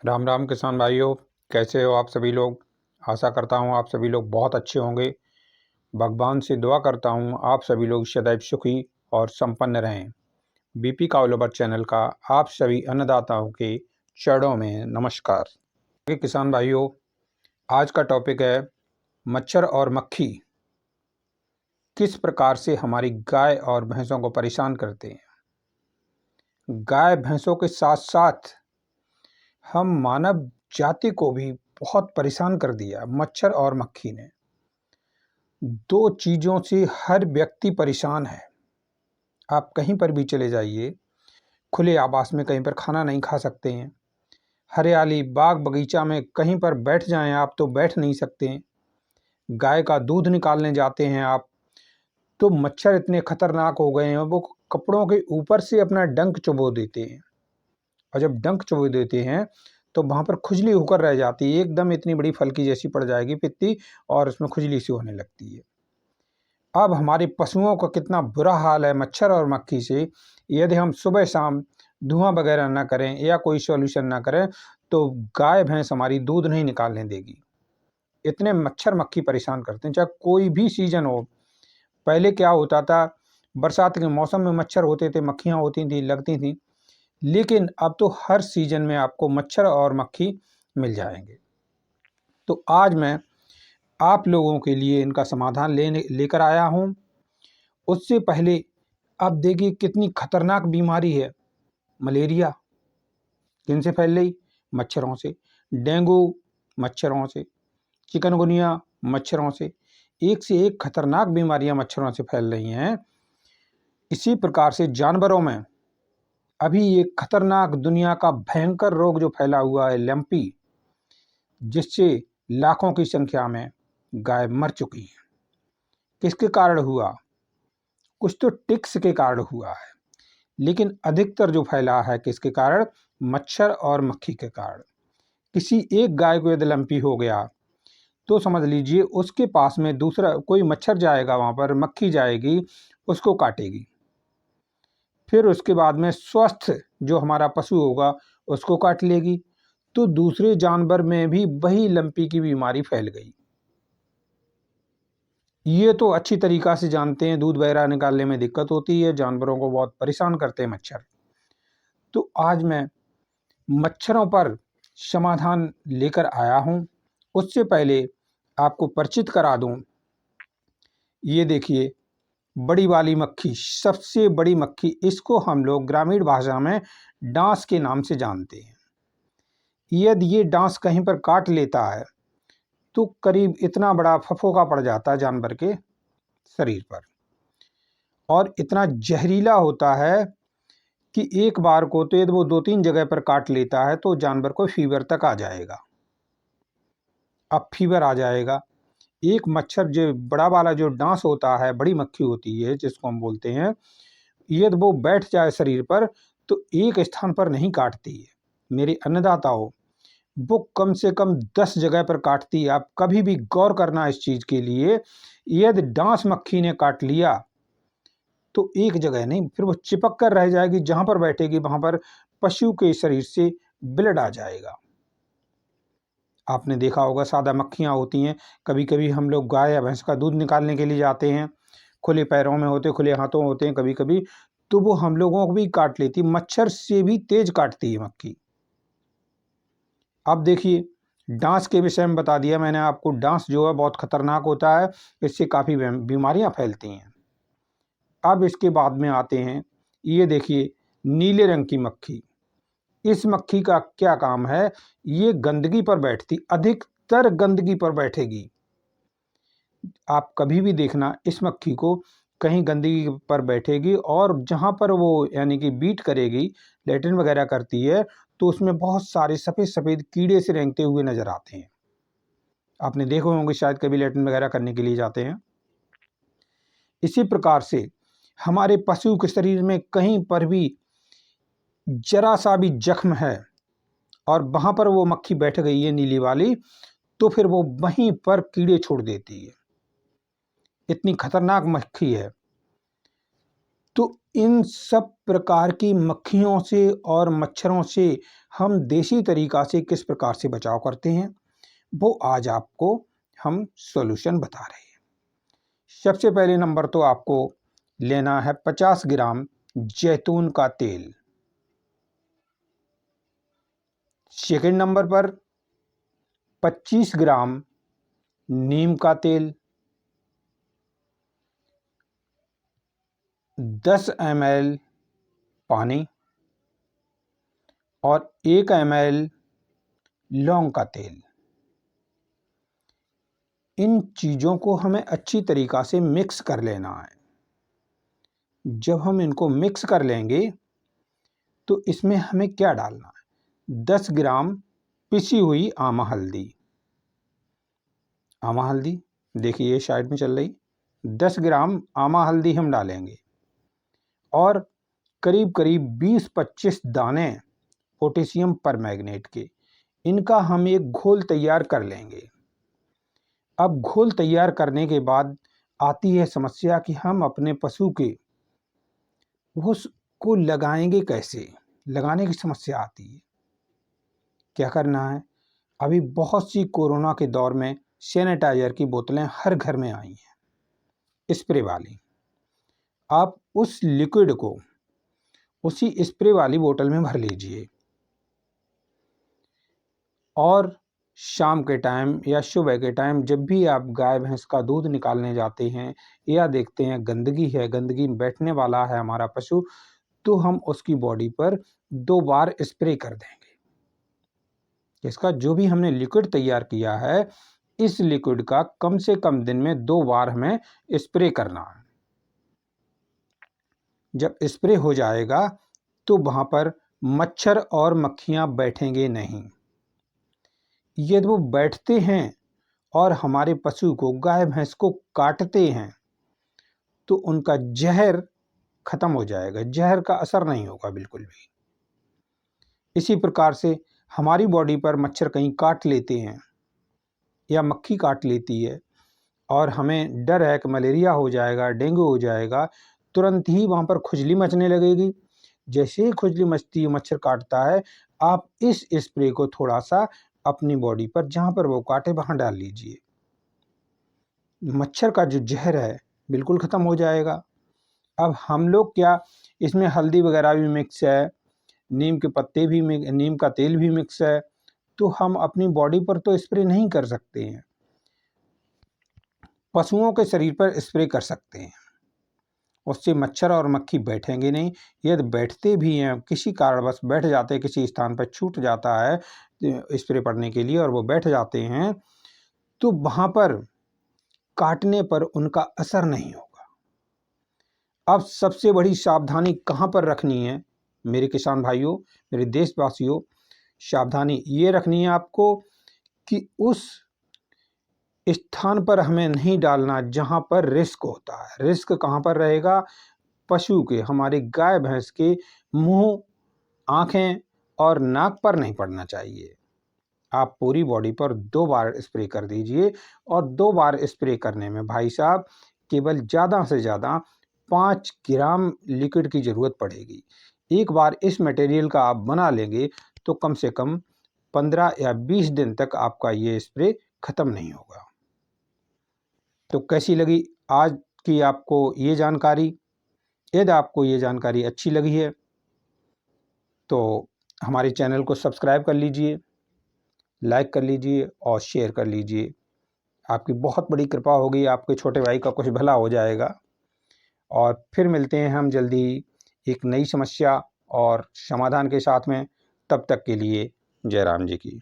राम राम किसान भाइयों, कैसे हो आप सभी लोग। आशा करता हूँ आप सभी लोग बहुत अच्छे होंगे। भगवान से दुआ करता हूँ आप सभी लोग सदैव सुखी और संपन्न रहें। बीपी का ऑल ओवर चैनल का आप सभी अन्नदाताओं के चरणों में नमस्कार। किसान भाइयों, आज का टॉपिक है मच्छर और मक्खी किस प्रकार से हमारी गाय और भैंसों को परेशान करते हैं। गाय भैंसों के साथ साथ हम मानव जाति को भी बहुत परेशान कर दिया मच्छर और मक्खी ने। दो चीज़ों से हर व्यक्ति परेशान है। आप कहीं पर भी चले जाइए, खुले आवास में कहीं पर खाना नहीं खा सकते हैं। हरियाली बाग बगीचा में कहीं पर बैठ जाएं आप तो बैठ नहीं सकते हैं। गाय का दूध निकालने जाते हैं आप तो मच्छर इतने खतरनाक हो गए हैं, वो कपड़ों के ऊपर से अपना डंक चुबो देते हैं। और जब डंक चुबो देते हैं तो वहाँ पर खुजली होकर रह जाती है, एकदम इतनी बड़ी फलकी जैसी पड़ जाएगी पित्ती, और उसमें खुजली सी होने लगती है। अब हमारे पशुओं का कितना बुरा हाल है मच्छर और मक्खी से। यदि हम सुबह शाम धुआं वगैरह ना करें या कोई सॉल्यूशन ना करें तो गाय भैंस हमारी दूध नहीं निकालने देगी। इतने मच्छर मक्खी परेशान करते हैं, चाहे कोई भी सीजन हो। पहले क्या होता था, बरसात के मौसम में मच्छर होते थे, मक्खियाँ होती थी, लगती थी, लेकिन अब तो हर सीजन में आपको मच्छर और मक्खी मिल जाएंगे। तो आज मैं आप लोगों के लिए इनका समाधान लेकर आया हूँ। उससे पहले अब देखिए कितनी खतरनाक बीमारी है मलेरिया। किन से फैल रही? मच्छरों से। डेंगू मच्छरों से, चिकनगुनिया मच्छरों से। एक से एक खतरनाक बीमारियां मच्छरों से फैल रही हैं। इसी प्रकार से जानवरों में अभी एक खतरनाक दुनिया का भयंकर रोग जो फैला हुआ है लैंपी, जिससे लाखों की संख्या में गाय मर चुकी हैं। किसके कारण हुआ? कुछ तो टिक्स के कारण हुआ है, लेकिन अधिकतर जो फैला है किसके कारण? मच्छर और मक्खी के कारण। किसी एक गाय को यदि लंपी हो गया तो समझ लीजिए उसके पास में दूसरा कोई मच्छर जाएगा, वहां पर मक्खी जाएगी, उसको काटेगी। फिर उसके बाद में स्वस्थ जो हमारा पशु होगा उसको काट लेगी, तो दूसरे जानवर में भी वही लंपी की बीमारी फैल गई। ये तो अच्छी तरीका से जानते हैं, दूध वगैरह निकालने में दिक्कत होती है, जानवरों को बहुत परेशान करते हैं मच्छर। तो आज मैं मच्छरों पर समाधान लेकर आया हूं। उससे पहले आपको परिचित करा दूं। ये देखिए बड़ी वाली मक्खी, सबसे बड़ी मक्खी, इसको हम लोग ग्रामीण भाषा में डांस के नाम से जानते हैं। यदि ये डांस कहीं पर काट लेता है तो करीब इतना बड़ा फफोका पड़ जाता है जानवर के शरीर पर, और इतना जहरीला होता है कि एक बार को तो यदि वो 2-3 जगह पर काट लेता है तो जानवर को फीवर तक आ जाएगा। अब फीवर आ जाएगा। एक मच्छर जो बड़ा वाला जो डांस होता है, बड़ी मक्खी होती है जिसको हम बोलते हैं, यदि वो बैठ जाए शरीर पर तो एक स्थान पर नहीं काटती है मेरे अन्नदाताओं, वो कम से कम 10 जगह पर काटती है। आप कभी भी गौर करना इस चीज के लिए। यदि डांस मक्खी ने काट लिया तो एक जगह नहीं, फिर वो चिपक कर रह जाएगी, जहां पर बैठेगी वहां पर पशु के शरीर से ब्लड आ जाएगा। आपने देखा होगा सादा मक्खियां होती हैं, कभी कभी हम लोग गाय या भैंस का दूध निकालने के लिए जाते हैं, खुले पैरों में होते, खुले हाथों होते हैं कभी कभी, तो वो हम लोगों को भी काट लेती। मच्छर से भी तेज काटती है मक्खी। अब देखिए डांस के विषय में बता दिया मैंने आपको। डांस जो है बहुत खतरनाक होता है, इससे काफ़ी बीमारियां फैलती हैं। अब इसके बाद में आते हैं, ये देखिए नीले रंग की मक्खी। इस मक्खी का क्या काम है? ये गंदगी पर बैठती, अधिकतर गंदगी पर बैठेगी। आप कभी भी देखना इस मक्खी को, कहीं गंदगी पर बैठेगी और जहां पर वो यानी कि बीट करेगी, लेटरिन वगैरह करती है, तो उसमें बहुत सारे सफ़ेद सफ़ेद कीड़े से रेंगते हुए नजर आते हैं। आपने देखे होंगे शायद, कभी लेटरिन वगैरह करने के लिए जाते हैं। इसी प्रकार से हमारे पशु के शरीर में कहीं पर भी जरा सा भी जख्म है और वहां पर वो मक्खी बैठ गई है नीली वाली, तो फिर वो वहीं पर कीड़े छोड़ देती है। इतनी खतरनाक मक्खी है। तो इन सब प्रकार की मक्खियों से और मच्छरों से हम देसी तरीका से किस प्रकार से बचाव करते हैं वो आज आपको हम सॉल्यूशन बता रहे हैं। सबसे पहले नंबर तो आपको लेना है 50 ग्राम जैतून का तेल। सेकंड नंबर पर 25 ग्राम नीम का तेल, 10 ml पानी और 1 ml लौंग का तेल। इन चीज़ों को हमें अच्छी तरीक़ा से मिक्स कर लेना है। जब हम इनको मिक्स कर लेंगे तो इसमें हमें क्या डालना है, 10 ग्राम पिसी हुई आमा हल्दी। आमा हल्दी देखिए ये साइड में चल रही, 10 ग्राम आमा हल्दी हम डालेंगे और करीब करीब 20-25 दाने पोटेशियम परमैंगनेट के, इनका हम एक घोल तैयार कर लेंगे। अब घोल तैयार करने के बाद आती है समस्या कि हम अपने पशु के उसको लगाएंगे कैसे, लगाने की समस्या आती है। क्या करना है, अभी बहुत सी कोरोना के दौर में सैनिटाइजर की बोतलें हर घर में आई हैं स्प्रे वाली। आप उस लिक्विड को उसी स्प्रे वाली बोतल में भर लीजिए और शाम के टाइम या सुबह के टाइम जब भी आप गाय भैंस का दूध निकालने जाते हैं या देखते हैं गंदगी है, गंदगी में बैठने वाला है हमारा पशु, तो हम उसकी बॉडी पर 2 बार स्प्रे कर देंगे। इसका जो भी हमने लिक्विड तैयार किया है, इस लिक्विड का कम से कम दिन में 2 बार हमें स्प्रे करना है। जब स्प्रे हो जाएगा तो वहाँ पर मच्छर और मक्खियाँ बैठेंगे नहीं। यदि वो बैठते हैं और हमारे पशु को, गाय भैंस को काटते हैं तो उनका जहर खत्म हो जाएगा, जहर का असर नहीं होगा बिल्कुल भी। इसी प्रकार से हमारी बॉडी पर मच्छर कहीं काट लेते हैं या मक्खी काट लेती है और हमें डर है कि मलेरिया हो जाएगा, डेंगू हो जाएगा, तुरंत ही वहाँ पर खुजली मचने लगेगी। जैसे ही खुजली मचती है, मच्छर काटता है, आप इस स्प्रे को थोड़ा सा अपनी बॉडी पर जहाँ पर वो काटे वहाँ डाल लीजिए। मच्छर का जो जहर है बिल्कुल ख़त्म हो जाएगा। अब हम लोग क्या, इसमें हल्दी वगैरह भी मिक्स है, नीम के पत्ते भी नीम का तेल भी मिक्स है, तो हम अपनी बॉडी पर तो स्प्रे नहीं कर सकते हैं, पशुओं के शरीर पर स्प्रे कर सकते हैं। उससे मच्छर और मक्खी बैठेंगे नहीं। यदि बैठते भी हैं, किसी कारणवश बैठ जाते हैं, किसी स्थान पर छूट जाता है स्प्रे पड़ने के लिए और वो बैठ जाते हैं, तो वहाँ पर काटने पर उनका असर नहीं होगा। अब सबसे बड़ी सावधानी कहाँ पर रखनी है मेरे किसान भाइयों, मेरे देशवासियों, सावधानी ये रखनी है आपको कि उस स्थान पर हमें नहीं डालना जहाँ पर रिस्क होता है। रिस्क कहाँ पर रहेगा, पशु के, हमारे गाय भैंस के मुंह, आँखें और नाक पर नहीं पड़ना चाहिए। आप पूरी बॉडी पर 2 बार स्प्रे कर दीजिए और 2 बार स्प्रे करने में भाई साहब केवल ज़्यादा से ज़्यादा 5 ग्राम लिक्विड की ज़रूरत पड़ेगी। एक बार इस मटेरियल का आप बना लेंगे तो कम से कम 15 या 20 दिन तक आपका ये स्प्रे ख़त्म नहीं होगा। तो कैसी लगी आज की आपको ये जानकारी? यदि आपको ये जानकारी अच्छी लगी है तो हमारे चैनल को सब्सक्राइब कर लीजिए, लाइक कर लीजिए और शेयर कर लीजिए। आपकी बहुत बड़ी कृपा होगी, आपके छोटे भाई का कुछ भला हो जाएगा। और फिर मिलते हैं हम जल्दी एक नई समस्या और समाधान के साथ में। तब तक के लिए जय राम जी की।